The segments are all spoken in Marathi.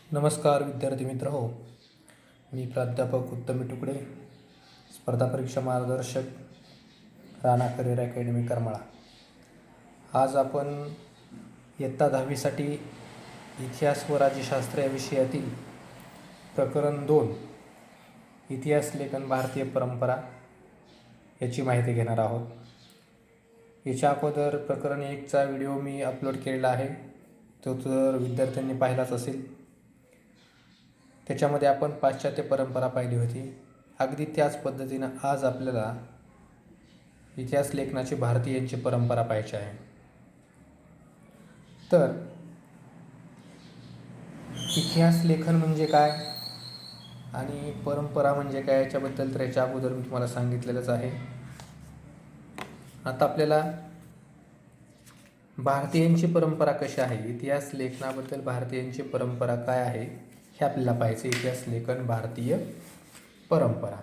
नमस्कार विद्यार्थी मित्र हो. मी प्राध्यापक उत्तम तुकडे, स्पर्धा परीक्षा मार्गदर्शक, राणा करिअर अकॅडमी करमाळा. आज आपण इयत्ता 10वीसाठी इतिहास व राज्यशास्त्र या विषयातील प्रकरण 2 इतिहास लेखन भारतीय परंपरा याची माहिती घेणार आहोत. याच्या अगोदर प्रकरण 1चा व्हिडिओ मी अपलोड केलेला आहे, तो तर विद्यार्थ्यांनी पाहिलाच असेल. त्याच्यामध्ये आपण पाश्चात्य परंपरा पाहिली होती. अगदी त्याच पद्धतीनं आज आपल्याला इतिहास लेखनाची भारतीयांची परंपरा पाहायची आहे. तर इतिहास लेखन म्हणजे काय आणि परंपरा म्हणजे काय याच्याबद्दल तर याच्या अगोदर मी तुम्हाला सांगितलेलंच आहे. आता आपल्याला भारतीयांची परंपरा कशी आहे, इतिहास लेखनाबद्दल भारतीयांची परंपरा काय आहे हे आपल्याला पाहायचं. इतिहास लेखन भारतीय परंपरा.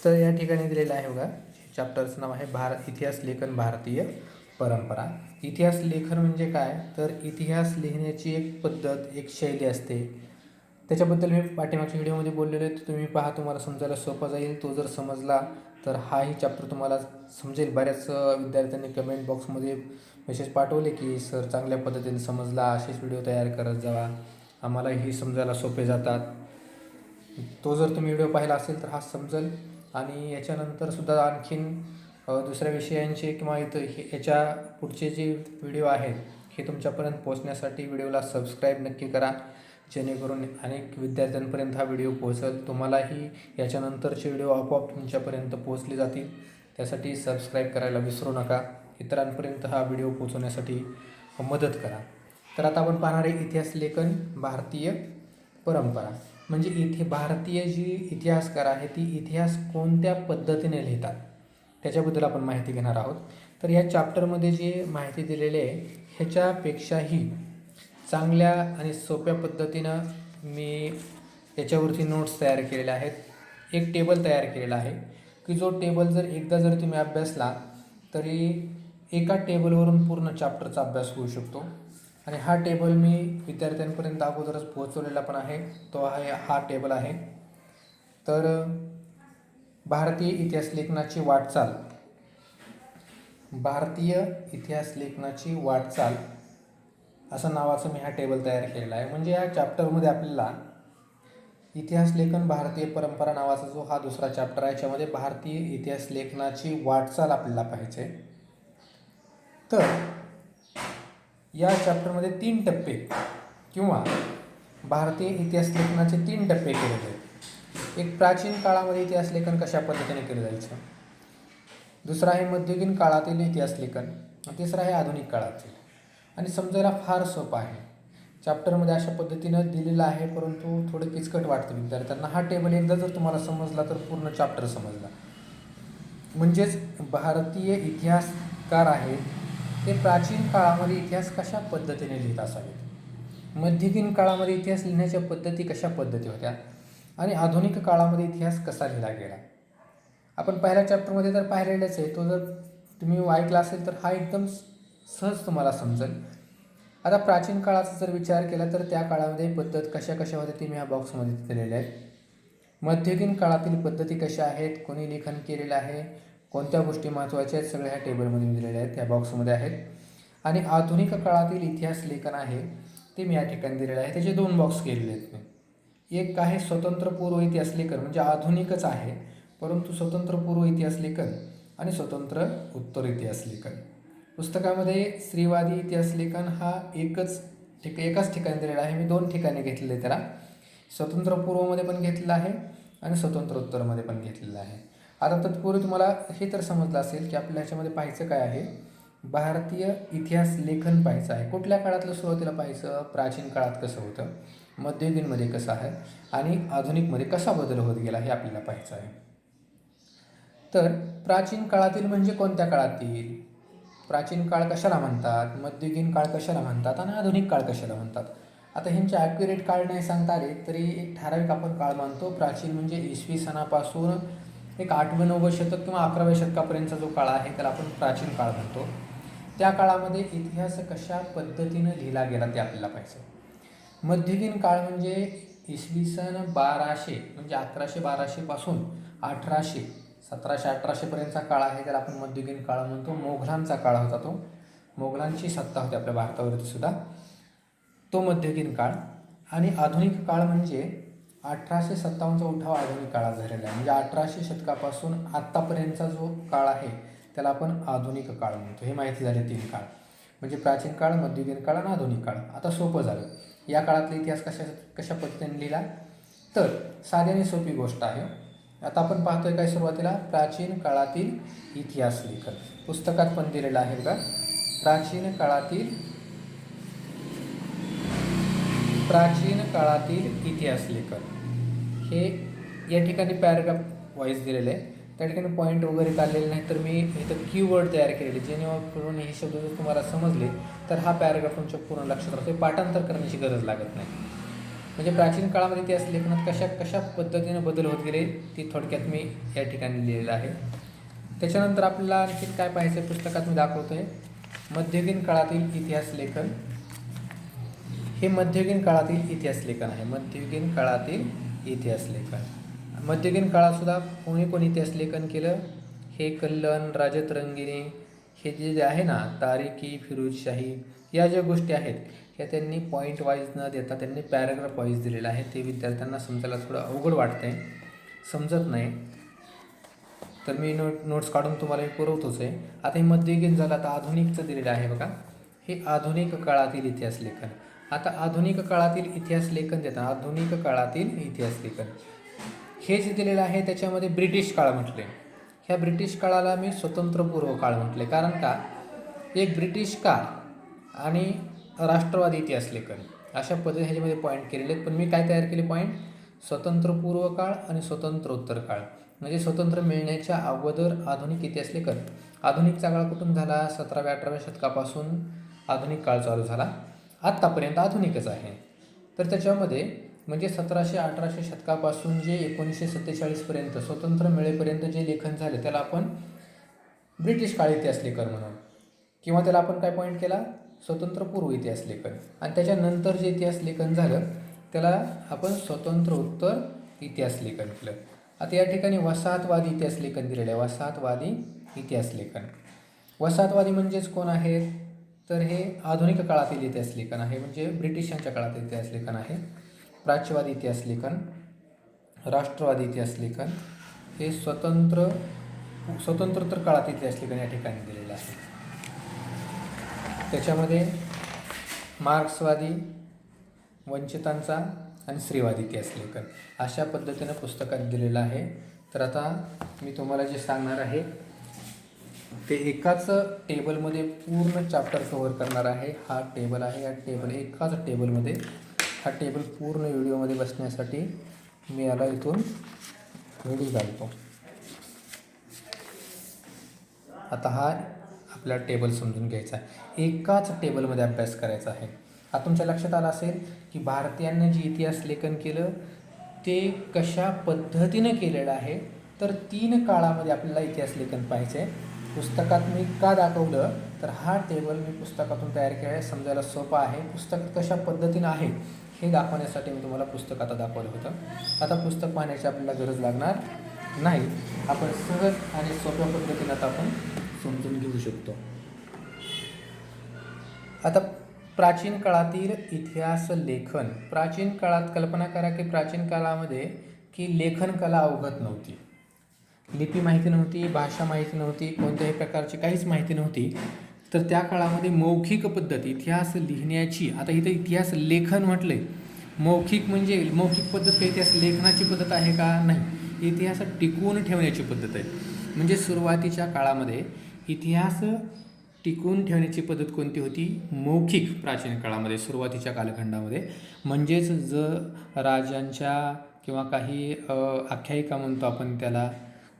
तर या ठिकाणी दिलेलं आहे बघा, चॅप्टरचं नाव आहे इतिहास लेखन भारतीय परंपरा. इतिहास लेखन म्हणजे काय, तर इतिहास लिहिण्याची एक पद्धत, एक शैली असते. त्याच्याबद्दल मी पाठीमागच्या व्हिडिओमध्ये बोललेलो आहे, तुम्ही पहा, तुम्हाला समजायला सोपा जाईल. तो जर समजला तर हाही चॅप्टर तुम्हाला समजेल. बऱ्याच विद्यार्थ्यांनी कमेंट बॉक्समध्ये मेसेज पाठवले की सर चांगल्या पद्धतीने समजला, असेच व्हिडिओ तयार करत जावा, आम्हालाही समजायला सोपे जातात. तो जर तुम्ही व्हिडिओ पाहिला असेल तर हा समजेल. आणि याच्यानंतर सुद्धा आणखीन दुसऱ्या विषयांचे किंवा इथं याच्या पुढचे जे व्हिडिओ आहेत हे तुमच्यापर्यंत पोहोचण्यासाठी व्हिडिओला सबस्क्राईब नक्की करा, जेणेकरून अनेक विद्यार्थ्यांपर्यंत हा व्हिडिओ पोहोचेल. तुम्हालाही याच्यानंतरचे व्हिडिओ आपोआप तुमच्यापर्यंत पोहोचले जातील. त्यासाठी सबस्क्राईब करायला विसरू नका. इतरांपर्यंत हा व्हिडिओ पोहोचवण्यासाठी मदत करा. तर आता आपण पाहणार आहे इतिहास लेखन भारतीय परंपरा. म्हणजे इथे भारतीय जी इतिहासकार आहे ती इतिहास कोणत्या पद्धतीने लिहितात त्याच्याबद्दल आपण माहिती घेणार आहोत. तर या चॅप्टरमध्ये जे माहिती दिलेली आहे ह्याच्यापेक्षाही चांगल्या आणि सोप्या पद्धतीनं मी याच्यावरती नोट्स तयार केलेल्या आहेत. एक टेबल तयार केलेला आहे की जो टेबल जर एकदा जर तुम्ही अभ्यासला तरी एका टेबलवरून पूर्ण चॅप्टरचा अभ्यास होऊ शकतो. आणि हा टेबल मी विद्यार्थ्यांपर्यंत अगोदरच पोहोचवलेला पण आहे. तो आहे हा टेबल आहे. तर भारतीय इतिहास लेखनाची वाटचाल, भारतीय इतिहास लेखनाची वाटचाल असं नावाचं मी हा टेबल तयार केलेला आहे. म्हणजे या चॅप्टरमध्ये आपल्याला इतिहास लेखन भारतीय परंपरा नावाचा जो हा दुसरा चॅप्टर आहे, याच्यामध्ये भारतीय इतिहास लेखनाची वाटचाल आपल्याला पाहायची आहे. तर या चॅप्टरमध्ये 3 टप्पे किंवा भारतीय इतिहास लेखनाचे 3 टप्पे केलेले आहेत. एक प्राचीन काळामध्ये इतिहास लेखन कशा पद्धतीने केलं जायचं, दुसरा आहे मध्ययुगीन काळातील इतिहास लेखन, तिसरा आहे आधुनिक काळातील. आणि समजायला फार सोपं आहे. चॅप्टरमध्ये अशा पद्धतीनं दिलेलं आहे, परंतु थोडं किचकट वाटतं विद्यार्थ्यांना. हा टेबल एकदा जर तुम्हाला समजला तर पूर्ण चॅप्टर समजला. म्हणजेच भारतीय इतिहासकार आहेत ते प्राचीन काळामध्ये इतिहास कशा पद्धतीने लिहित असावेत, मध्ययुगीन काळामध्ये इतिहास लिहिण्याच्या पद्धती कशा पद्धती होत्या, आणि आधुनिक काळामध्ये इतिहास कसा लिहिला गेला. आपण पहिल्या चॅप्टरमध्ये तर पाहिलेलंच आहे. तो जर तुम्ही ऐकला असेल तर हा एकदम सहज तुम्हाला समजेल. आता प्राचीन काळाचा जर विचार केला तर त्या काळामध्ये पद्धत कशा कशा होत्या ते मी ह्या बॉक्समध्ये दिलेल्या आहेत. मध्ययुगीन काळातील पद्धती कशा आहेत, कोणी लेखन केलेलं आहे, कोणत्या गोष्टी महत्त्वाच्या आहेत, सगळ्या ह्या टेबलमध्ये दिलेल्या आहेत, त्या बॉक्समध्ये आहेत. आणि आधुनिक काळातील इतिहास लेखन आहे ते मी या ठिकाणी दिलेलं आहे. त्याचे 2 बॉक्स केलेले आहेत मी. एक आहे स्वतंत्र पूर्व इतिहास लेखन, म्हणजे आधुनिकच आहे परंतु स्वतंत्र पूर्व इतिहास लेखन, आणि स्वतंत्र उत्तर इतिहास लेखन. पुस्तकामध्ये स्त्रीवादी इतिहास लेखन हा एकाच ठिकाणी दिलेला आहे. मी 2 ठिकाणी घेतलेलं आहे त्याला. स्वतंत्र पूर्वमध्ये पण घेतलेलं आहे आणि स्वतंत्र उत्तरमध्ये पण घेतलेलं आहे. आता तत्पूर्वी तुम्हाला हे तर समजलं असेल की आपल्याला ह्याच्यामध्ये पाहायचं काय आहे, भारतीय इतिहास लेखन पाहायचं आहे. कुठल्या काळातलं सुरुवातीला पाहायचं, प्राचीन काळात कसं होतं, मध्ययुगीनमध्ये कसं आहे, आणि आधुनिकमध्ये कसा बदल होत गेला हे आपल्याला पाहायचं आहे. तर प्राचीन काळातील म्हणजे कोणत्या काळातील, प्राचीन काळ कशाला म्हणतात, मध्ययुगीन काळ कशाला म्हणतात, आणि आधुनिक काळ कशाला म्हणतात. आता ह्यांचे ॲक्युरेट काळ नाही सांगता आले तरी एक ठराविक आपण काळ मानतो. प्राचीन म्हणजे इसवी सनापासून एक 8वे 9वे शतक किंवा 11व्या शतकापर्यंतचा जो काळ आहे त्याला आपण प्राचीन काळ म्हणतो. त्या काळामध्ये इतिहास कशा पद्धतीनं लिहिला गेला ते आपल्याला पाहिजे. मध्ययुगीन काळ म्हणजे इसवी सन 1200 म्हणजे 1100-1200 पासून 1800 1700-1800 पर्यंतचा काळ आहे, त्याला आपण मध्ययुगीन काळ म्हणतो. मोघलांचा काळ होता तो, मोघलांची सत्ता होती आपल्या भारतावरती सुद्धा, तो मध्ययुगीन काळ. आणि आधुनिक काळ म्हणजे 1857चा उठाव आधुनिक काळात झालेला आहे. म्हणजे 1800 शतकापासून आत्तापर्यंतचा जो काळ आहे त्याला आपण आधुनिक काळ म्हणतो. हे माहिती झाले 3 काळ, म्हणजे प्राचीन काळ, मध्ययुगीन काळ आणि आधुनिक काळ. आता सोपं झालं, या काळातला इतिहास कशा पद्धतीने लिहिला. तर साधी आणि सोपी गोष्ट आहे. आता आपण पाहतोय काय सुरुवातीला, प्राचीन काळातील इतिहास लेखन पुस्तकात पण दिलेलं आहे बघा. प्राचीन काळातील इतिहास लेखन हे या ठिकाणी पॅराग्राफ वाईज दिलेलं आहे. त्या ठिकाणी पॉईंट वगैरे काढलेले नाही, तर मी इथं कीवर्ड तयार केलेले, जेणेकरून हे शब्द जर तुम्हाला समजले तर हा पॅराग्राफ तुमच्या पूर्ण लक्षात राहतो. पाठांतर करण्याची गरज लागत नाही. म्हणजे प्राचीन काळामध्ये इतिहास लेखनात कशा पद्धतीने बदल होत गेले ती थोडक्यात मी या ठिकाणी लिहिलेलं आहे. त्याच्यानंतर आपल्याला आणखी काय पाहायचं आहे, पुस्तकात मी दाखवतो आहे मध्ययुगीन काळातील इतिहास लेखन. हे मध्ययुगीन काळातील इतिहास लेखन आहे. मध्ययुगीन काळातील इतिहास लेखन. मध्ययुगीन काळातसुद्धा कोणी इतिहास लेखन केलं, हे कल्लन, राजतरंगिणी, हे जे आहे ना, तारीखी, फिरोजशाही, या ज्या गोष्टी आहेत ह्या त्यांनी पॉईंट वाईज न देता त्यांनी पॅराग्राफ वाईज दिलेलं आहे. ते विद्यार्थ्यांना समजायला थोडं अवघड वाटतं आहे, समजत नाही, तर मी नोट्स काढून तुम्हाला हे पुरवतोच आहे. आता हे मध्ययुगीन झालं. आता आधुनिकचं दिलेलं आहे बघा, हे आधुनिक काळातील इतिहास लेखन. आता आधुनिक काळातील इतिहास लेखन देताना आधुनिक काळातील इतिहास लेखन हे जे दिलेलं आहे त्याच्यामध्ये ब्रिटिश काळ म्हटले. ह्या ब्रिटिश काळाला मी स्वतंत्रपूर्व काळ म्हटले, कारण का एक ब्रिटिश काळ आणि राष्ट्रवादी इतिहास लेखन अशा पद्धती ह्याच्यामध्ये पॉईंट केलेले आहेत. पण मी काय तयार केले पॉईंट, स्वतंत्रपूर्व काळ आणि स्वतंत्रोत्तर काळ. म्हणजे स्वतंत्र मिळण्याच्या अगोदर आधुनिक इतिहास लेखन. आधुनिकचा काळ कुठून झाला, 17व्या-18व्या शतकापासून आधुनिक काळ चालू झाला, आत्तापर्यंत आधुनिकच आहे. तर त्याच्यामध्ये म्हणजे 1700-1800 शतकापासून जे 1947पर्यंत स्वतंत्र मिळेपर्यंत जे लेखन झाले त्याला आपण ब्रिटिश काळ इतिहास लेखन म्हणू, किंवा त्याला आपण काय पॉईंट केला, स्वतंत्रपूर्व इतिहास लेखन. आणि त्याच्यानंतर जे इतिहास लेखन झालं त्याला आपण स्वतंत्रोत्तर इतिहास लेखन केलं. आता या ठिकाणी वसाहतवादी इतिहास लेखन दिलेलं आहे. वसाहतवादी इतिहास लेखन, वसाहतवादी म्हणजेच कोण आहेत, तर हे आधुनिक काळातील इतिहास लेखन आहे, म्हणजे ब्रिटिशांच्या काळातील इतिहास लेखन आहे. प्राच्यवादी इतिहास लेखन, राष्ट्रवादी इतिहास लेखन, हे स्वतंत्रोत्तर काळातील इतिहास लेखन या ठिकाणी दिलेलं आहे. त्याच्यामध्ये मार्क्सवादी, वंचितांचा आणि स्त्रीवादी इतिहास लेखन अशा पद्धतीनं पुस्तकात दिलेलं आहे. तर आता मी तुम्हाला जे सांगणार आहे ते एकाच टेबलमध्ये पूर्ण चॅप्टर कव्हर करणार आहे. हा टेबल आहे, या एकाच टेबलमध्ये हा टेबल पूर्ण व्हिडिओमध्ये बसण्यासाठी मी याला इथून व्हिडिओ घालतो. आता हा आपला टेबल समजून घ्यायचा आहे, एकाच टेबलमध्ये अभ्यास करायचा आहे. आता तुमच्या लक्षात आलं असेल की भारतीयांनी जे इतिहास लेखन केलं ते कशा पद्धतीने केलेलं आहे. तर 3 काळामध्ये आपल्याला इतिहास लेखन पाहिजे आहे. पुस्तकात मी का दाखवलं, तर हा टेबल मी पुस्तकातून तयार केला आहे, समजायला सोपा आहे. पुस्तक कशा पद्धतीनं आहे हे दाखवण्यासाठी मी तुम्हाला पुस्तक आता दाखवलं होतं. आता पुस्तक पाहण्याची आपल्याला गरज लागणार नाही, आपण सहज आणि सोप्या पद्धतीनं आता आपण समजून घेऊ शकतो. आता प्राचीन काळातील इतिहास लेखन. प्राचीन काळात कल्पना करा की प्राचीन काळामध्ये की लेखन कला अवगत नव्हती, लिपी माहिती नव्हती, भाषा माहिती नव्हती, कोणत्याही प्रकारची काहीच माहिती नव्हती. तर त्या काळामध्ये मौखिक पद्धत इतिहास लिहिण्याची, आता इथं इतिहास लेखन म्हटलंय, मौखिक म्हणजे मौखिक पद्धत काही इतिहास लेखनाची पद्धत आहे का, नाही, इतिहास टिकवून ठेवण्याची पद्धत आहे. म्हणजे सुरुवातीच्या काळामध्ये इतिहास टिकवून ठेवण्याची पद्धत कोणती होती, मौखिक. प्राचीन काळामध्ये सुरुवातीच्या कालखंडामध्ये म्हणजेच राजांच्या किंवा काही आख्यायिका म्हणतो आपण त्याला,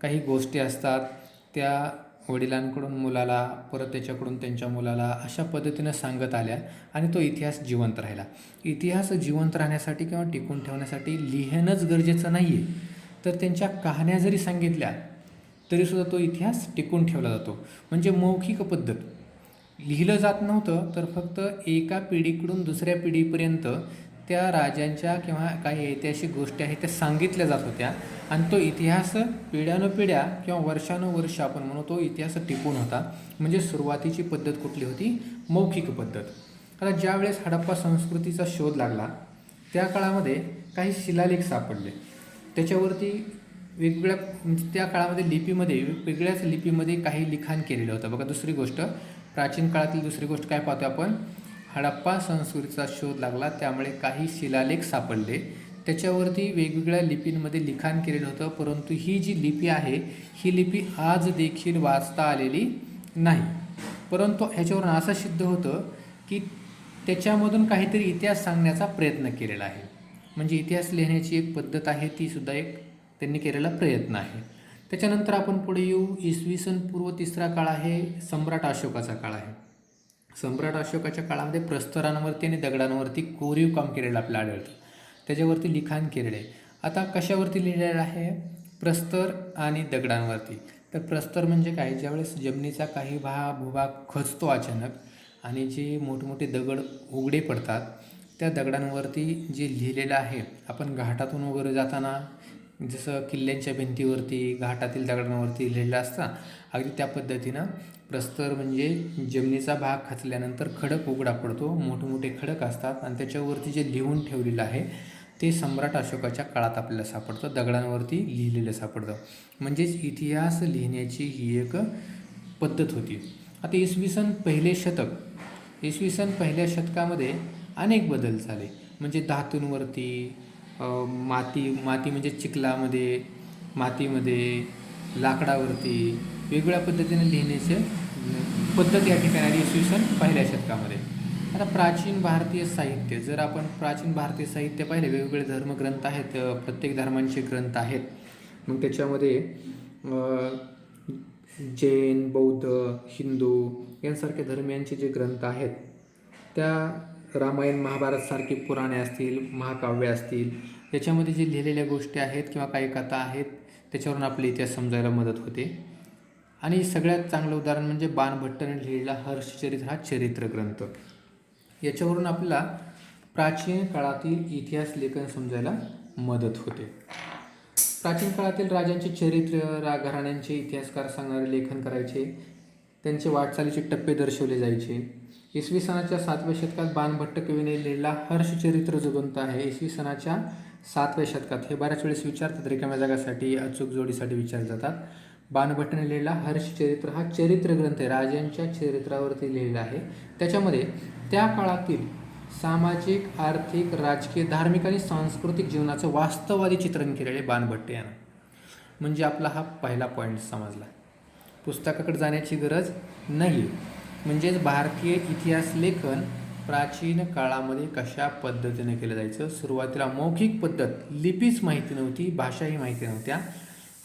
काही गोष्टी असतात त्या वडिलांकडून मुलाला, परत त्याच्याकडून त्यांच्या मुलाला, अशा पद्धतीनं सांगत आल्या आणि तो इतिहास जिवंत राहिला. इतिहास जिवंत राहण्यासाठी किंवा टिकून ठेवण्यासाठी लिहिणंच गरजेचं नाही आहे, तर त्यांच्या कहाण्या जरी सांगितल्या तरीसुद्धा तो इतिहास टिकून ठेवला जातो. म्हणजे मौखिक पद्धत. लिहिलं जात नव्हतं, तर फक्त एका पिढीकडून दुसऱ्या पिढीपर्यंत त्या राजांच्या किंवा काही ऐतिहासिक गोष्टी आहेत त्या सांगितल्या जात होत्या आणि तो इतिहास पिढ्यानुपिढ्या किंवा वर्षानुवर्ष आपण म्हणू तो इतिहास टिकून होता. म्हणजे सुरुवातीची पद्धत कुठली होती? मौखिक पद्धत. आता ज्यावेळेस हडप्पा संस्कृतीचा शोध लागला त्या काळामध्ये काही शिलालेख सापडले, त्याच्यावरती वेगवेगळ्या म्हणजे त्या काळामध्ये लिपीमध्ये वेगवेगळ्याच लिपीमध्ये काही लिखाण केलेलं होतं. बघा, दुसरी गोष्ट प्राचीन काळातील दुसरी गोष्ट काय पाहतो आपण? हडप्पा संस्कृतीचा शोध लागला त्यामुळे काही शिलालेख सापडले, त्याच्यावरती वेगवेगळ्या लिपींमध्ये लिखाण केलेलं होतं. परंतु ही जी लिपी आहे ही लिपी आज देखील वाचता आलेली नाही. परंतु ह्याच्यावरून असं सिद्ध होतं की त्याच्यामधून काहीतरी इतिहास सांगण्याचा प्रयत्न केलेला आहे. म्हणजे इतिहास लिहिण्याची एक पद्धत आहे, ती सुद्धा एक त्यांनी केलेला प्रयत्न आहे. त्याच्यानंतर आपण पुढे येऊ. इसवी सन पूर्व 3रा काळ आहे, सम्राट अशोकाचा काळ आहे. सम्राट अशोकाच्या काळामध्ये प्रस्तरांवरती आणि दगडांवरती कोरीव काम केलेलं आपल्याला आढळतं, त्याच्यावरती लिखाण केलेलं आहे. आता कशावरती लिहिलेलं आहे? प्रस्तर आणि दगडांवरती. तर प्रस्तर म्हणजे काय? ज्यावेळेस जमिनीचा काही भूभाग खचतो अचानक आणि जे मोठमोठे दगड उघडे पडतात, त्या दगडांवरती जे लिहिलेलं आहे, आपण घाटातून वगैरे जाताना जसं किल्ल्यांच्या भिंतीवरती घाटातील दगडांवरती लिहिलेलं असतं, अगदी त्या पद्धतीनं प्रस्तर म्हणजे जमिनीचा भाग खचल्यानंतर खडक उघडा पडतो, मोठमोठे खडक असतात आणि त्याच्यावरती जे लिहून ठेवलेलं आहे ते सम्राट अशोकाच्या काळात आपल्याला सापडतं, दगडांवरती लिहिलेलं सापडतं. म्हणजेच इतिहास लिहिण्याची ही एक पद्धत होती. आता इसवी सन पहिल्या शतकामध्ये अनेक बदल झाले. म्हणजे धातूंवरती माती म्हणजे चिखलामध्ये, मातीमध्ये, लाकडावरती वेगवेगळ्या पद्धतीने लिहिण्याचे पद्धत या ठिकाणी आली इसवी सन पहिल्या शतकामध्ये. आता प्राचीन भारतीय साहित्य, जर आपण प्राचीन भारतीय साहित्य पाहिले, वेगवेगळे धर्मग्रंथ आहेत, प्रत्येक धर्मांचे ग्रंथ आहेत. मग त्याच्यामध्ये जैन, बौद्ध, हिंदू यांसारख्या धर्मियांचे जे ग्रंथ आहेत, त्या रामायण महाभारतसारखी पुराणे असतील, महाकाव्य असतील, याच्यामध्ये जे लिहिलेल्या गोष्टी आहेत किंवा काही कथा आहेत त्याच्यावरून आपले इतिहास समजायला मदत होते. आणि सगळ्यात चांगलं उदाहरण म्हणजे बाणभट्टाने लिहिलेला हर्षचरित्र हा चरित्र ग्रंथ. याच्यावरून आपल्याला प्राचीन काळातील इतिहास लेखन समजायला मदत होते. प्राचीन काळातील राजांचे चरित्र, घराण्यांचे इतिहासकार सांगणारे लेखन करायचे, त्यांचे वाटचालीचे टप्पे दर्शवले जायचे. इसवी सनाच्या 7व्या शतकात बाणभट्ट कवीने लिहिलेला हर्षचरित्र जो ग्रंथ आहे, इसवी सनाच्या 7व्या शतकात, हे बऱ्याच वेळेस विचारतात, रिकाम्या जागासाठी, अचूक जोडीसाठी विचारले जातात. बाणभट्टाने लिहिलेला हर्षचरित्र हा चरित्र ग्रंथ आहे, राजांच्या चरित्रावरती लिहिलेला आहे. त्याच्यामध्ये त्या काळातील सामाजिक, आर्थिक, राजकीय, धार्मिक आणि सांस्कृतिक जीवनाचं वास्तववादी चित्रण केलेले बाणभट्ट यानं. म्हणजे आपला हा पहिला पॉईंट समजला. पुस्तकाकडे जाण्याची गरज नाही. म्हणजेच भारतीय इतिहास लेखन प्राचीन काळामध्ये कशा पद्धतीने केलं जायचं. सुरुवातीला मौखिक पद्धत, लिपीच माहिती नव्हती, भाषाही माहिती नव्हत्या.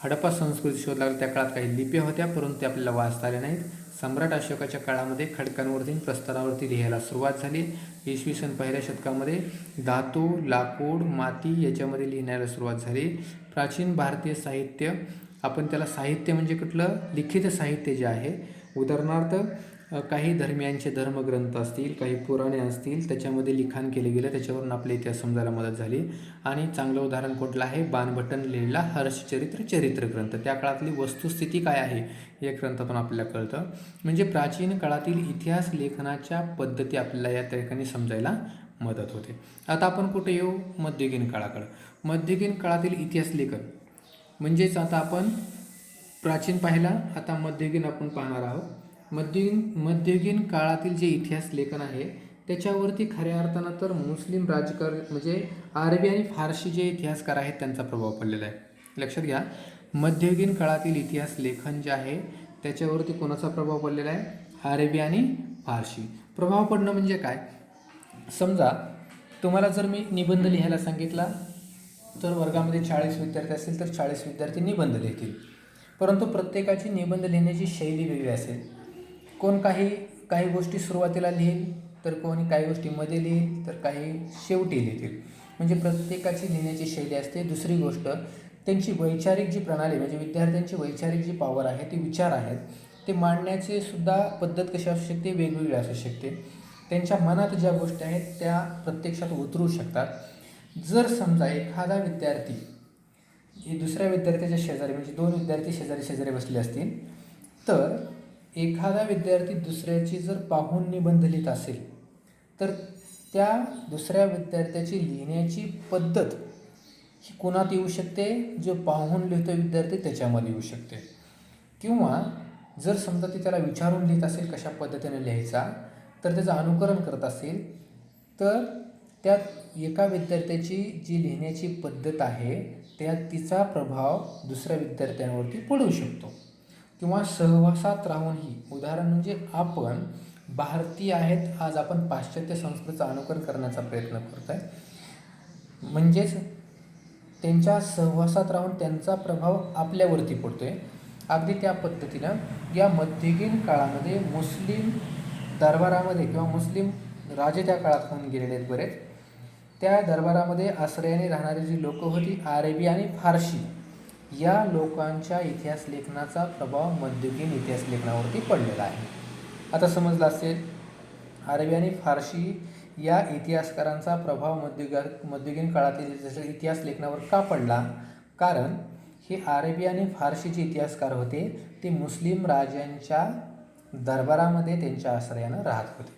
हडप्पा संस्कृती शोध लागला त्या काळात काही लिप्या होत्या, परंतु ते आपल्याला वाचता आल्या नाहीत. सम्राट अशोकाच्या काळामध्ये खडकांवरती, प्रस्तरावरती लिहायला सुरुवात झाली. इसवी सन पहिल्या शतकामध्ये धातू, लाकूड, माती याच्यामध्ये लिहिण्याला सुरुवात झाली. प्राचीन भारतीय साहित्य, आपण त्याला साहित्य म्हणजे कुठलं? लिखित साहित्य जे आहे, उदाहरणार्थ काही धर्मियांचे धर्मग्रंथ असतील, काही पुराणे असतील, त्याच्यामध्ये लिखाण केले गेलं, त्याच्यावरून आपले इतिहास समजायला मदत झाली. आणि चांगलं उदाहरण कुठलं आहे? बाणभट्टाने लिहिलेला हर्षचरित्र चरित्र ग्रंथ. त्या काळातली वस्तुस्थिती काय आहे या ग्रंथातून आपल्याला कळतं. म्हणजे प्राचीन काळातील इतिहास लेखनाच्या पद्धती आपल्याला या ठिकाणी समजायला मदत होते. आता आपण कुठे येऊ? मध्ययुगीन काळाकडं. मध्ययुगीन काळातील इतिहास लेखन म्हणजेच आता आपण प्राचीन पाहिला, आता मध्ययुगीन आपण पाहणार आहोत. मध्ययुगीन काळातील जे इतिहास लेखन आहे त्याच्यावरती खऱ्या अर्थानं तर मुस्लिम राजकारणी म्हणजे अरबी आणि फारसी जे इतिहासकार आहेत त्यांचा प्रभाव पडलेला आहे. लक्षात घ्या, मध्ययुगीन काळातील इतिहास लेखन जे आहे त्याच्यावरती कोणाचा प्रभाव पडलेला आहे? अरबी आणि फारसी. प्रभाव पडणं म्हणजे काय? समजा तुम्हाला जर मी निबंध लिहायला सांगितला तर वर्गामध्ये 40 विद्यार्थी असतील तर 40 विद्यार्थी निबंध लिहितील, परंतु प्रत्येकाची निबंध लिहिण्याची शैली वेगळी असेल. कोण काही गोष्टी सुरुवातीला लिहिल, तर कोणी काही गोष्टी मध्ये लिहिल, तर काही शेवटी लिहितील. म्हणजे प्रत्येकाची लिहिण्याची शैली असते. दुसरी गोष्ट, त्यांची वैचारिक जी प्रणाली म्हणजे विद्यार्थ्यांची वैचारिक जी पॉवर आहे, ती विचार आहेत, ते मांडण्याची सुद्धा पद्धत कशी असू शकते, वेगवेगळी असू शकते. त्यांच्या मनात ज्या गोष्टी आहेत त्या प्रत्यक्षात उतरू शकतात. जर समजा एखादा विद्यार्थी हे दुसऱ्या विद्यार्थ्याच्या शेजारी, म्हणजे दोन विद्यार्थी शेजारी शेजारी बसले असतील, तर एखादा विद्यार्थी दुसऱ्याची जर पाहून निबंध लिहित असेल तर त्या दुसऱ्या विद्यार्थ्याची लिहिण्याची पद्धत ही कोणात येऊ शकते, जो पाहून लिहितो विद्यार्थी त्याच्यामध्ये येऊ शकते. किंवा जर समजा ती त्याला विचारून लिहित असेल कशा पद्धतीने लिहायचा, तर त्याचं अनुकरण करत असेल, तर त्यात एका विद्यार्थ्याची जी लिहिण्याची पद्धत आहे त्यात तिचा प्रभाव दुसऱ्या विद्यार्थ्यांवरती पडू शकतो. किंवा सहवासात राहूनही, उदाहरण म्हणजे आपण भारतीय आहेत, आज आपण पाश्चात्य संस्कृतीचं अनुकरण करण्याचा प्रयत्न करत आहे, म्हणजेच त्यांच्या सहवासात राहून त्यांचा प्रभाव आपल्यावरती पडतो आहे. अगदी त्या पद्धतीनं या मध्ययुगीन काळामध्ये मुस्लिम दरबारामध्ये किंवा मुस्लिम राजे त्या काळात होऊन गेलेले आहेत बरेच. त्या दरबारामध्ये आश्रयाने राहणारी जी लोकं होती, अरेबी आणि फारशी, या लोकांच्या इतिहास लेखनाचा प्रभाव मध्ययुगीन इतिहास लेखनावरती पडलेला आहे. आता समजलं असेल, अरेबी आणि फारशी या इतिहासकारांचा प्रभाव मध्ययुगीन काळातील जसं इतिहास लेखनावर का पडला, कारण हे अरेबी आणि फारशी जे इतिहासकार होते ते मुस्लिम राजांच्या दरबारामध्ये त्यांच्या आश्रयानं राहत होते.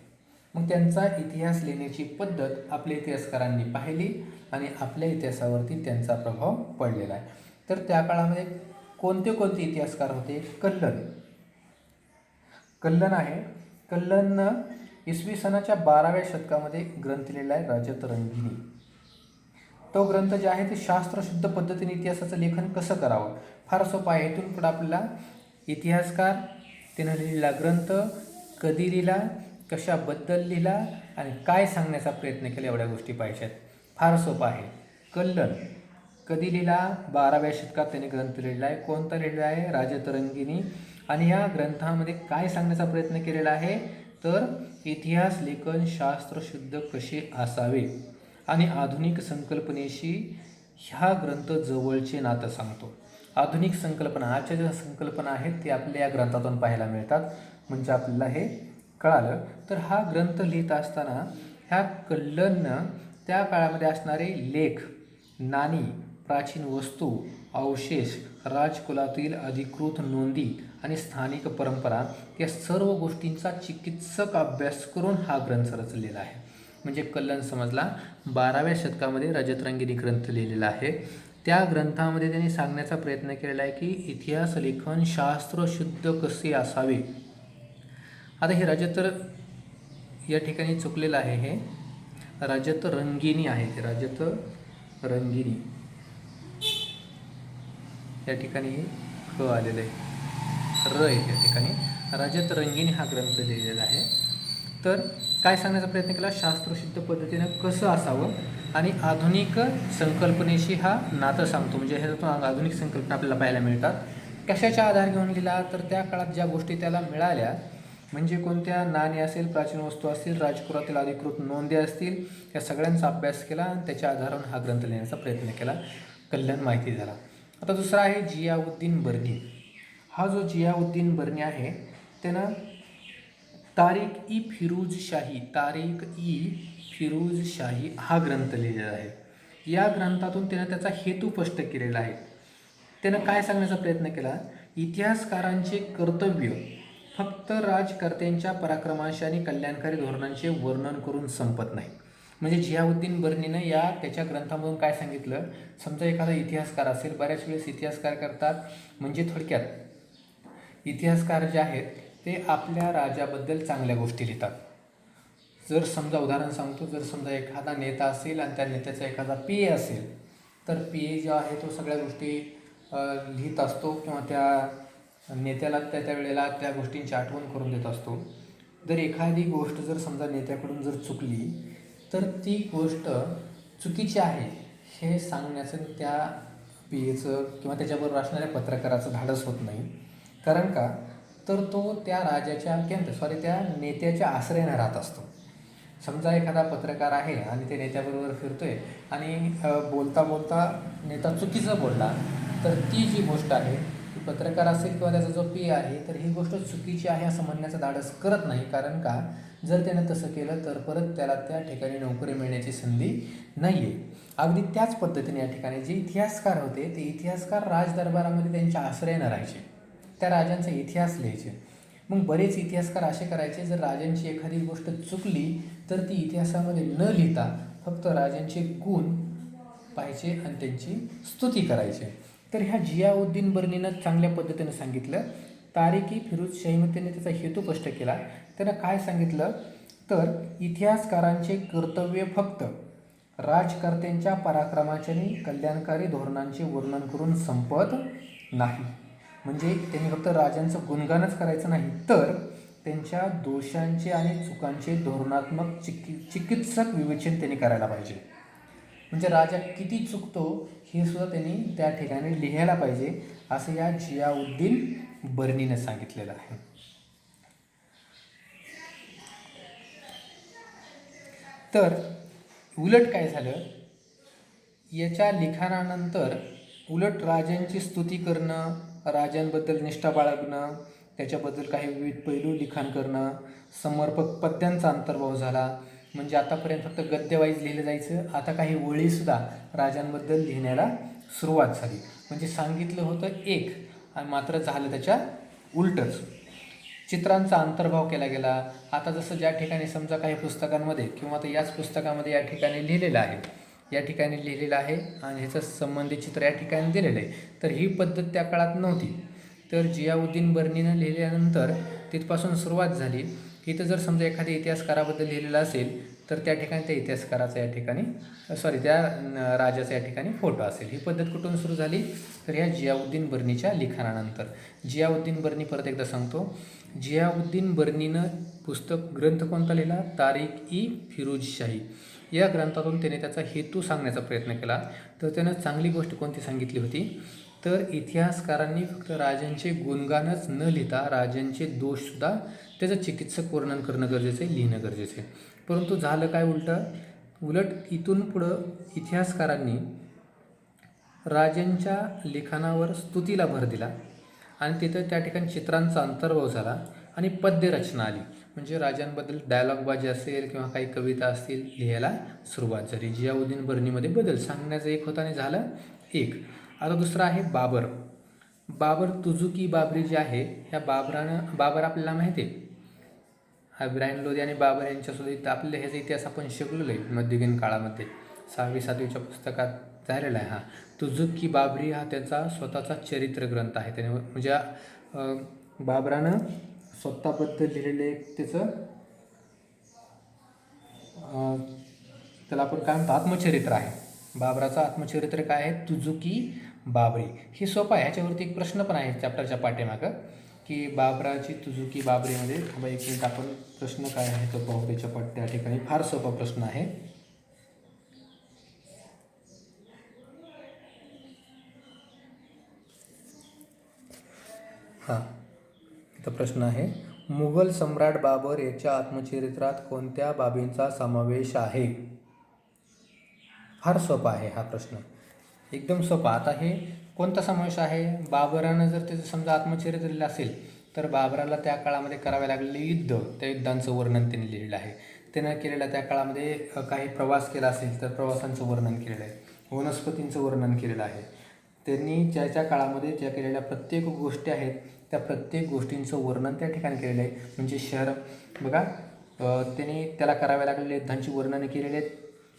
मग त्यांचा इतिहास लिहिण्याची पद्धत आपल्या इतिहासकारांनी पाहिली आणि आपल्या इतिहासावरती त्यांचा प्रभाव पडलेला आहे. तर त्या काळामध्ये कोणते कोणते इतिहासकार होते? कल्लन आहे. कल्लननं इसवी सनाच्या 12व्या शतकामध्ये ग्रंथ लिहिला आहे, राजतरंगिणी. तो ग्रंथ जे आहे ते शास्त्रशुद्ध पद्धतीने इतिहासाचं लेखन कसं करावं फार सोपं आहे. इथून पुढं आपल्याला इतिहासकार, त्यानं लिहिलेला ग्रंथ कधी लिहिला, कशाबद्दल लिहिला आणि काय सांगण्याचा प्रयत्न केला, एवढ्या गोष्टी पाहिजेत. फार सोपं आहे. कल्लन कधी लिहिला? 12व्या शतकात त्याने ग्रंथ लिहिला आहे. कोणता लिहिला आहे? राजतरंगिणी. आणि या ग्रंथामध्ये काय सांगण्याचा प्रयत्न केलेला आहे, तर इतिहास लेखन शास्त्रशुद्ध कसे असावे आणि आधुनिक संकल्पनेशी ह्या ग्रंथ जवळचे नातं सांगतो. आधुनिक संकल्पना, आजच्या ज्या संकल्पना आहेत ते आपल्या या ग्रंथातून पाहायला मिळतात. म्हणजे आपल्याला हे कळालं. तर हा ग्रंथ लिहित असताना ह्या कल्लननं त्या काळामध्ये असणारे लेख, नाणी, प्राचीन वस्तू, अवशेष, राजकुलातील अधिकृत नोंदी आणि स्थानिक परंपरा या सर्व गोष्टींचा चिकित्सक अभ्यास करून हा ग्रंथ रचलेला आहे. म्हणजे कल्लन समजला 12व्या शतकामध्ये राजतरंगिणी ग्रंथ लिहिलेला आहे. त्या ग्रंथामध्ये त्यांनी सांगण्याचा प्रयत्न केलेला आहे की इतिहास लेखन शास्त्रशुद्ध कसे असावे. आता हे या ठिकाणी चुकलेलं आहे. हे राजतरंगिणी आहे, ते राजतरंगिणी या ठिकाणी हे क आलेलं आहे, र आहे त्या ठिकाणी. राजतरंगिणी हा ग्रंथ लिहिलेला आहे. तर काय सांगण्याचा प्रयत्न केला, शास्त्रशुद्ध पद्धतीनं कसं असावं आणि आधुनिक संकल्पनेशी हा नातं सांगतो. म्हणजे ह्याच्यातून आधुनिक संकल्पना आपल्याला पाहायला मिळतात. कशाच्या आधार घेऊन लिहिला, तर त्या काळात ज्या गोष्टी त्याला मिळाल्या, म्हणजे कोणत्या नाणी असेल, प्राचीन वस्तू असतील, राजकुलातील अधिकृत नोंदी असतील, या सगळ्यांचा अभ्यास केला आणि त्याच्या आधारावर हा ग्रंथ लिहिण्याचा प्रयत्न केला. कल्याण माहिती झाला. आता दुसरा आहे जियाउद्दीन बर्नी. हा जो जियाउद्दीन बर्नी आहे त्यानं तारीख ई फिरोज शाही हा ग्रंथ लिहिलेला आहे. या ग्रंथातून त्यानं त्याचा हेतू स्पष्ट केलेला आहे. त्यानं काय सांगण्याचा प्रयत्न केला, इतिहासकारांचे कर्तव्य फक्त राजकर्त्यांच्या पराक्रमांशी आणि कल्याणकारी धोरणांचे वर्णन करून संपत नाही. म्हणजे जियाउद्दीन बर्नीनं त्याच्या ग्रंथामधून काय सांगितलं, समजा एखादा इतिहासकार असेल, बऱ्याच वेळेस इतिहासकार करतात म्हणजे थोडक्यात इतिहासकार जे आहेत ते आपल्या राजाबद्दल चांगल्या गोष्टी लिहितात. जर समजा उदाहरण सांगतो, जर समजा एखादा नेता असेल आणि त्या नेत्याचा एखादा PA असेल, तर PA जो आहे तो सगळ्या गोष्टी लिहित असतो किंवा त्या नेत्याला त्या वेळेला त्या गोष्टींची आठवण करून देत असतो. जर एखादी गोष्ट जर समजा नेत्याकडून जर चुकली तर ती गोष्ट चुकीची आहे हे सांगण्याचं त्या PAचं किंवा त्याच्याबरोबर असणाऱ्या पत्रकाराचं धाडस होत नाही. कारण का, तर तो त्या त्या नेत्याच्या आश्रयाने राहत असतो. समजा एखादा पत्रकार आहे आणि ते नेत्याबरोबर फिरतोय आणि बोलता बोलता नेता चुकीचं बोलला, तर ती जी गोष्ट आहे की पत्रकार असेल किंवा त्याचा जो पी आहे तर ही गोष्ट चुकीची आहे असं म्हणण्याचं धाडस करत नाही. कारण का, जर त्यानं तसं केलं तर परत त्याला त्या ठिकाणी नोकरी मिळण्याची संधी नाही आहे. अगदी त्याच पद्धतीने या ठिकाणी जे इतिहासकार होते ते इतिहासकार राजदरबारामध्ये त्यांच्या आश्रयानं राहायचे, त्या राजांचा इतिहास लिहायचे. मग बरेच इतिहासकार असे करायचे, जर राजांची एखादी गोष्ट चुकली तर ती इतिहासामध्ये न लिहिता फक्त राजांचे गुण पाहायचे आणि त्यांची स्तुती करायचे. तर ह्या जियाउद्दीन बर्नीनं चांगल्या पद्धतीनं सांगितलं. तारिकी फिरोज शाहीमध्ये त्याचा हेतू स्पष्ट केला. त्यानं काय सांगितलं तर इतिहासकारांचे कर्तव्य फक्त राजकर्त्यांच्या पराक्रमाचे आणि कल्याणकारी धोरणांचे वर्णन करून संपत नाही. म्हणजे त्यांनी फक्त राजांचं गुणगानच करायचं नाही, तर त्यांच्या दोषांचे आणि चुकांचे धोरणात्मक चिकित्सक विवेचन त्यांनी करायला पाहिजे. म्हणजे राजा किती चुकतो हे सुद्धा त्यांनी त्या ठिकाणी लिहायला पाहिजे, असं या जियाउद्दीन बर्नीनं सांगितलेलं आहे. तर उलट काय झालं, याच्या लिखाणानंतर उलट राजांची स्तुती करणं, राजांबद्दल निष्ठा बाळगणं, त्याच्याबद्दल काही विविध पैलू लिखाण करणं, समर्पक पद्यांचा अंतर्भाव झाला. म्हणजे आतापर्यंत फक्त गद्यवाईज लिहिलं जायचं, आता काही ओळीसुद्धा राजांबद्दल लिहिण्याला सुरुवात झाली. म्हणजे सांगितलं होतं एक आणि मात्र झालं त्याच्या उलटच. चित्रांचा अंतर्भाव केला गेला. आता जसं ज्या ठिकाणी समजा काही पुस्तकांमध्ये किंवा तर याच पुस्तकामध्ये या ठिकाणी लिहिलेलं आहे, या ठिकाणी लिहिलेलं आहे आणि ह्याचं संबंधित चित्र या ठिकाणी दिलेलं आहे, तर ही पद्धत त्या काळात नव्हती. तर जियाउद्दीन बर्नीनं लिहिल्यानंतर तिथपासून सुरुवात झाली. इथं जर समजा एखाद्या इतिहासकाराबद्दल लिहिलेलं असेल तर त्या ठिकाणी त्या इतिहासकाराचा या ठिकाणी त्या राजाचा या ठिकाणी फोटो असेल. ही पद्धत कुठून सुरू झाली तर ह्या जियाउद्दीन बर्नीच्या लिखाणानंतर. जियाउद्दीन बर्नी परत एकदा सांगतो, जियाउद्दीन बर्नीनं ग्रंथ कोणता लिहिला, तारिक ई फिरोज शाही. या ग्रंथातून त्याने त्याचा हेतू सांगण्याचा प्रयत्न केला. तर त्यानं चांगली गोष्ट कोणती सांगितली होती तर इतिहासकारांनी फक्त राजांचे गुणगानच न लिहिता राजांचे दोषसुद्धा त्याचं चिकित्सक वर्णन करणं गरजेचं आहे, लिहिणं गरजेचं आहे. परंतु झालं काय उलट इथून पुढं इतिहासकारांनी राजांच्या लिखाणावर स्तुतीला भर दिला आणि तिथं त्या ठिकाणी चित्रांचा अंतर्भाव झाला आणि पद्यरचना आली. म्हणजे राजांबद्दल डायलॉगबाजी असेल किंवा काही कविता असतील लिहायला सुरुवात झाली. जियाउद्दीन बर्नीमध्ये बदल सांगण्याचं एक होता आणि झालं एक. आता दुसरा आहे बाबर तुझुकी बाबरी जे आहे, ह्या बाबर आपल्याला माहिती आहे, इब्राहिम लोधी आणि बाबर यांच्यासुद्धा आपल्या ह्याचा इतिहास आपण शिकलेलो आहे मध्ययुगीन काळामध्ये 6वी-7वीच्या पुस्तकात झालेला आहे. तुझुकी बाबरी हा त्याचा स्वतःचा चरित्र ग्रंथ आहे. त्याने म्हणजे बाबरानं स्वतःबद्दल लिहिलेले त्याचं त्याला आपण काय म्हणतो आत्मचरित्र आहे. बाबराचं आत्मचरित्र काय आहे, तुझुकी बाबरी. हे सोपं आहे. ह्याच्यावरती एक प्रश्न पण आहे चॅप्टरच्या पाठीमागं की बाबराची तुझुकी बाबरीमध्ये. एक मिनिट आपण प्रश्न काय आहे तो पाहू त्या ठिकाणी. फार सोपा प्रश्न आहे. इथं प्रश्न आहे, मुघल सम्राट बाबर याच्या आत्मचरित्रात कोणत्या बाबींचा समावेश आहे. फार सोपा आहे हा प्रश्न, एकदम सोपा. आता हे कोणता समावेश आहे, बाबरानं जर त्याचं समजा आत्मचरित्र लिहिलं असेल तर बाबराला त्या काळामध्ये करावे लागलेले युद्ध, त्या युद्धांचं वर्णन त्यांनी लिहिलेलं आहे. त्यानं केलेल्या त्या काळामध्ये काही प्रवास केला असेल तर प्रवासांचं वर्णन केलेलं आहे, वनस्पतींचं वर्णन केलेलं आहे. त्यांनी ज्या काळामध्ये ज्या केलेल्या प्रत्येक गोष्टी आहेत त्या प्रत्येक गोष्टींचं वर्णन त्या ठिकाणी केलेलं आहे. म्हणजे शहर बघा, त्यांनी त्याला करावे लागलेले युद्धांची वर्णनं केलेली आहेत,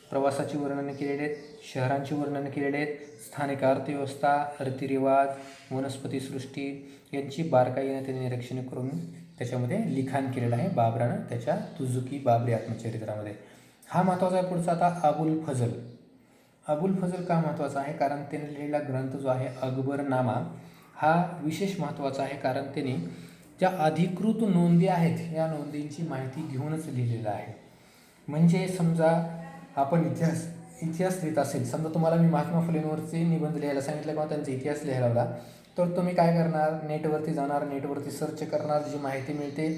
प्रवासाची वर्णनं केलेली आहेत, शहरांची वर्णनं केलेली आहेत, स्थानिक अर्थव्यवस्था, रीतिरिवाज, वनस्पतीसृष्टी यांची बारकाईनं त्यांनी निरीक्षण करून त्याच्यामध्ये लिखाण केलेलं आहे बाबरानं त्याच्या तुझुकी बाबरी आत्मचरित्रामध्ये. हा महत्त्वाचा आहे. पुढचा आता अबुल फजल का महत्त्वाचा आहे, कारण त्याने लिहिलेला ग्रंथ जो आहे अकबरनामा हा विशेष महत्त्वाचा आहे. कारण त्यांनी ज्या अधिकृत नोंदी आहेत या नोंदींची माहिती घेऊनच लिहिलेलं आहे. म्हणजे समजा आपण इतिहास लिहित असेल, समजा तुम्हाला मी महात्मा फुलेंवरचे निबंध लिहायला सांगितलं किंवा त्यांचा इतिहास लिहायला लावला, तर तुम्ही काय करणार, नेटवरती जाणार, नेटवरती सर्च करणार, जी माहिती मिळते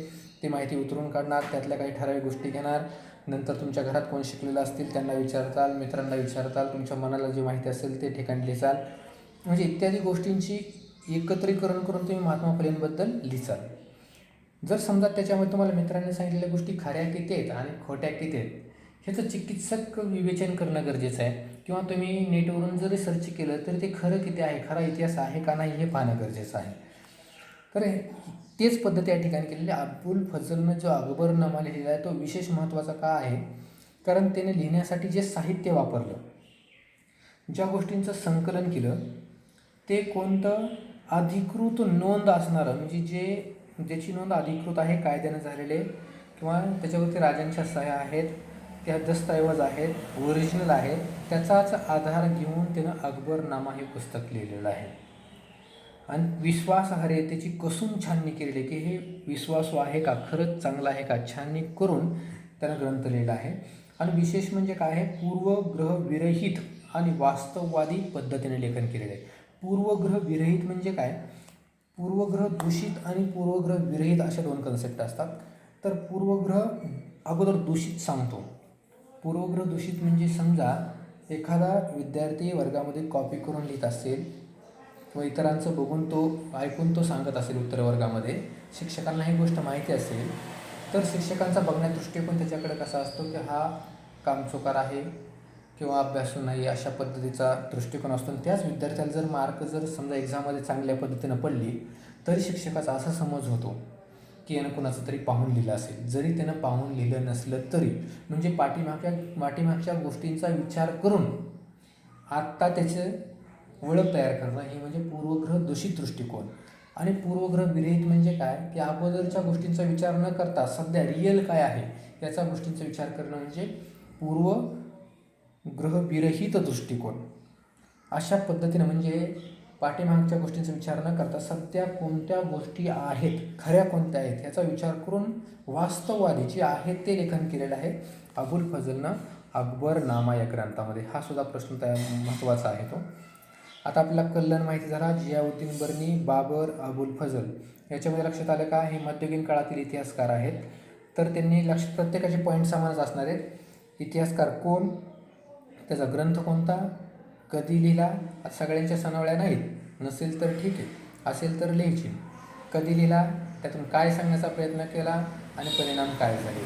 ती माहिती उतरून काढणार, त्यातल्या काही ठराविक गोष्टी घेणार, नंतर तुमच्या घरात कोण शिकलेलं असतील त्यांना विचारताल, मित्रांना विचारताल, तुमच्या मनाला जी माहिती असेल ते ठिकाणी लिहिसाल. म्हणजे इत्यादी गोष्टींची एकत्रीकरण करून तुम्ही महात्मा फुलेंबद्दल लिहिसाल. जर समजा त्याच्यामध्ये तुम्हाला मित्रांनी सांगितलेल्या गोष्टी खऱ्या किती आहेत आणि खोट्या किती आहेत ह्याचं चिकित्सक विवेचन करणं गरजेचं आहे, किंवा तुम्ही नेटवरून जरी सर्च केलं तरी ते खरं किती आहे, खरा इतिहास आहे का नाही हे पाहणं गरजेचं आहे. तर तेच पद्धत या ठिकाणी केलेली. अबुल फजलनं जो अकबरनामा लिहिलेला आहे तो विशेष महत्त्वाचा का आहे, कारण त्याने लिहिण्यासाठी जे साहित्य वापरलं, ज्या गोष्टींचं संकलन केलं, ते कोणतं अधिकृत नोंद असणारं, म्हणजे ज्याची नोंद अधिकृत आहे, कायद्यानं झालेले, किंवा त्याच्यावरती राजांच्या सह्या आहेत, त्या दस्तऐवज आहेत, ओरिजिनल आहेत, त्याचाच आधार घेऊन त्यानं अकबरनामा हे पुस्तक लिहिलेलं आहे. आणि विश्वासार्ह त्याची कसून छाननी केलेली की हे विश्वासू आहे का, खरंच चांगलं आहे का, छाननी करून त्यानं ग्रंथ लिहिला आहे. आणि विशेष म्हणजे काय आहे, पूर्वग्रहविरहित आणि वास्तववादी पद्धतीने लेखन केलेलं आहे. पूर्वग्रहविरहित म्हणजे काय, पूर्वग्रह दूषित आणि पूर्वग्रह विरहित अशा दोन कन्सेप्ट असतात. तर पूर्वग्रह अगोदर दूषित सांगतो. पूर्वग्रह दूषित म्हणजे समजा एखादा विद्यार्थी वर्गामध्ये कॉपी करून लिहित असेल किंवा इतरांचं बघून तो ऐकून तो सांगत असेल उत्तर वर्गामध्ये, शिक्षकांना ही गोष्ट माहिती असेल, तर शिक्षकांचा बघण्याचा दृष्टिकोन त्याच्याकडे कसा असतो की हा कामचोकार आहे किंवा अभ्यासू नाही, अशा पद्धतीचा दृष्टिकोन असतो. त्याच विद्यार्थ्याला जर मार्क जर समजा एक्झाममध्ये चांगल्या पद्धतीनं पडली तरी शिक्षकाचा असा समज होतो की यानं कुणाचं तरी पाहून लिहिलं असेल, जरी त्यानं पाहून लिहिलं नसलं तरी, म्हणजे पाठीमागच्या गोष्टींचा विचार करून आत्ता त्याचं ओळख तयार करणं हे म्हणजे पूर्वग्रह दूषित दृष्टिकोन. आणि पूर्वग्रह विरहित म्हणजे काय की अगोदरच्या गोष्टींचा विचार न करता सध्या रिअल काय आहे याचा गोष्टींचा विचार करणं म्हणजे पूर्वग्रहविरहित दृष्टिकोन. अशा पद्धतीनं म्हणजे पाठीमागच्या गोष्टींचा विचार न करता सध्या कोणत्या गोष्टी आहेत, खऱ्या कोणत्या आहेत याचा विचार करून वास्तववादी जे आहेत ते लेखन केलेलं आहे अबुल फजलनं अकबरनामा या ग्रंथामध्ये. हा सुद्धा प्रश्न महत्त्वाचा आहे तो. आता आपल्याला कल्याण माहिती झाला, जियाउद्दीन बर्नी, बाबर, अबुल फजल. याच्यामध्ये लक्षात आलं का, हे मध्ययुगीन काळातील इतिहासकार आहेत. तर त्यांनी प्रत्येकाचे पॉईंट समानच असणार आहेत. इतिहासकार कोण, त्याचा ग्रंथ कोणता, कधी लिहिला, सगळ्यांच्या सनावळ्या नाहीत, नसेल तर ठीक आहे, असेल तर लिहायची, कधी लिहिला, त्यातून काय सांगण्याचा प्रयत्न केला आणि परिणाम काय झाले.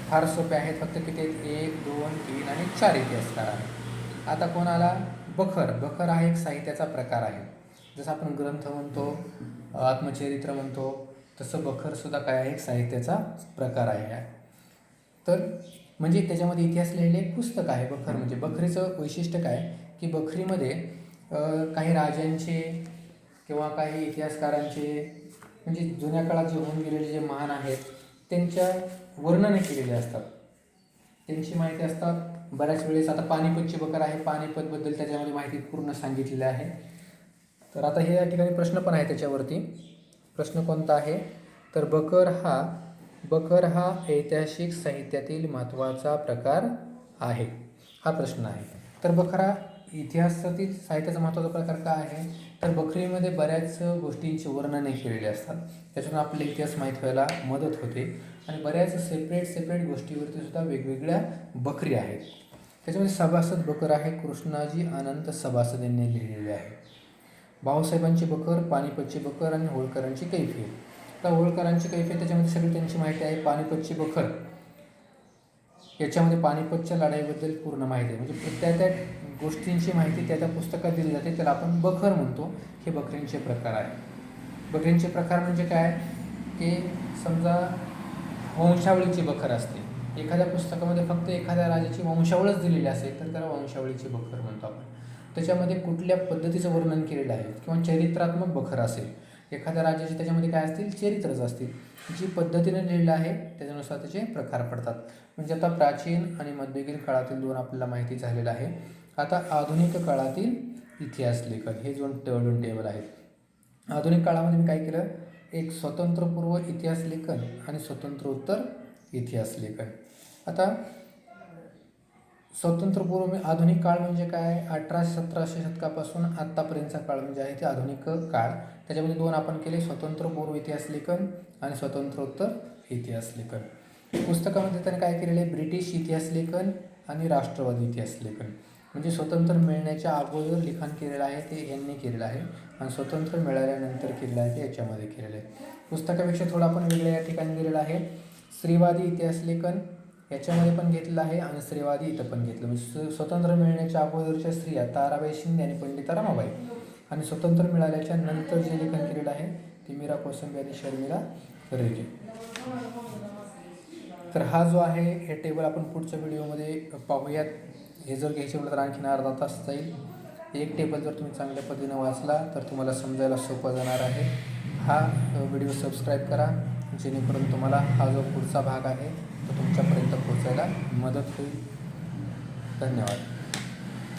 फार सोपे आहेत, फक्त किती आहेत, 1, 2, 3 आणि 4 इतिहासकार आहेत. आता कोण आला, बखर हा एक साहित्याचा प्रकार आहे. जसं आपण ग्रंथ म्हणतो, आत्मचरित्र म्हणतो, तसं बखरसुद्धा काय आहे, एक साहित्याचा प्रकार आहे. तर म्हणजे त्याच्यामध्ये इतिहास लिहिलेले एक पुस्तक आहे बखर. म्हणजे बखरीचं वैशिष्ट्य काय की बखरीमध्ये काही राजांचे किंवा काही इतिहासकारांचे, म्हणजे जुन्या काळात जे होऊन गेलेले जे महान आहेत त्यांच्या वर्णने केलेले असतात, त्यांची माहिती असतात. बऱ्याच वेळेस आता पानिपतची बखर आहे, पानिपतबद्दल त्याच्यामध्ये माहिती पूर्ण सांगितलेली आहे. तर आता हे या ठिकाणी प्रश्न पण आहे त्याच्यावरती. प्रश्न कोणता आहे तर बखर हा ऐतिहासिक साहित्यातील महत्त्वाचा प्रकार आहे, हा प्रश्न आहे. तर बखर हा इतिहासातील साहित्याचा महत्त्वाचा प्रकार का आहे तर बखरीमध्ये बऱ्याच गोष्टींची वर्णने केलेली असतात, त्याच्यातून आपल्याला इतिहास माहीत व्हायला मदत होते. आणि बऱ्याच सेपरेट गोष्टीवरती सुद्धा वेगवेगळ्या बखरी आहेत. त्याच्यामध्ये सभासद बखर आहे, कृष्णाजी अनंत सभासद यांनी लिहिलेले आहे. भाऊसाहेबांची बखर, पानिपतची बखर आणि होळकरांची कैफियत. तर होळकरांची कैफियत त्याच्यामध्ये सगळी त्यांची माहिती आहे. पानिपतची बखर याच्यामध्ये पानिपतच्या लढाईबद्दल पूर्ण माहिती आहे, म्हणजे त्या गोष्टींची माहिती त्या पुस्तकात दिली जाते, त्याला आपण बखर म्हणतो. हे बखरींचे प्रकार आहे. बखरींचे प्रकार म्हणजे काय की समजा वंशावळीची बखर असते, एखाद्या पुस्तकामध्ये फक्त एखाद्या राजाची वंशावळच दिलेली असेल तर त्याला वंशावळीची बखर म्हणतो आपण. त्याच्यामध्ये कुठल्या पद्धतीचं वर्णन केलेलं आहे, किंवा चरित्रात्मक बखर असेल, एखाद्या राजाचे त्याच्यामध्ये काय असतील, चरित्रच असतील, जी पद्धतीने लिहिलेलं आहे त्याच्यानुसार त्याचे प्रकार पडतात. म्हणजे आता प्राचीन आणि मध्ययुगीन काळातील दोन आपल्याला माहिती झालेलं आहे. आता आधुनिक काळातील इतिहास लेखन हे दोन टेबल आहेत. आधुनिक काळामध्ये मी काय केलं, एक स्वतंत्र पूर्व इतिहास लेखन आणि स्वतंत्रोत्तर इतिहास लेखन. आता स्वतंत्रपूर्व आधुनिक काळ म्हणजे काय, 1800-1700 शतकापासून आत्तापर्यंतचा काळ म्हणजे आहे ते आधुनिक काळ. त्याच्यामध्ये दोन आपण केले, स्वतंत्रपूर्व इतिहास लेखन आणि स्वतंत्रोत्तर इतिहास लेखन. पुस्तकामध्ये त्याने काय केलेलं आहे, ब्रिटिश इतिहास लेखन आणि राष्ट्रवादी इतिहास लेखन. म्हणजे स्वतंत्र मिळण्याच्या अगोदर लिखाण केलेलं आहे ते यांनी केलेलं आहे आणि स्वतंत्र मिळाल्यानंतर केलेलं आहे ते याच्यामध्ये केलेलं आहे. पुस्तकापेक्षा थोडं आपण वेगळं या ठिकाणी दिलेलं आहे. स्त्रीवादी इतिहास लेखन याच्यामध्ये पण घेतलेलं आहे आणि स्त्रीवादी इथं पण घेतलं. म्हणजे स्वतंत्र मिळण्याच्या अगोदरच्या स्त्रिया ताराबाई शिंदे आणि पंडिता रमाबाई आणि स्वतंत्र मिळाल्याच्या नंतर जे लेखन केलेलं आहे ते मीरा कोसंबी आणि शर्मिला रेगे. तर हा जो आहे हे टेबल आपण पुढच्या व्हिडिओमध्ये पाहूयात. हे जर घ्यायचे म्हटलं तर आणखीन अर्धा तास जाईल. एक टेबल जर तुम्ही चांगल्या पद्धतीनं वाचला तर तुम्हाला समजायला सोपं जाणार आहे. हा व्हिडिओ सबस्क्राईब करा जेणेकरून तुम्हाला हा जो पुढचा भाग आहे तो तुमच्यापर्यंत पोहोचायला मदत होईल. धन्यवाद.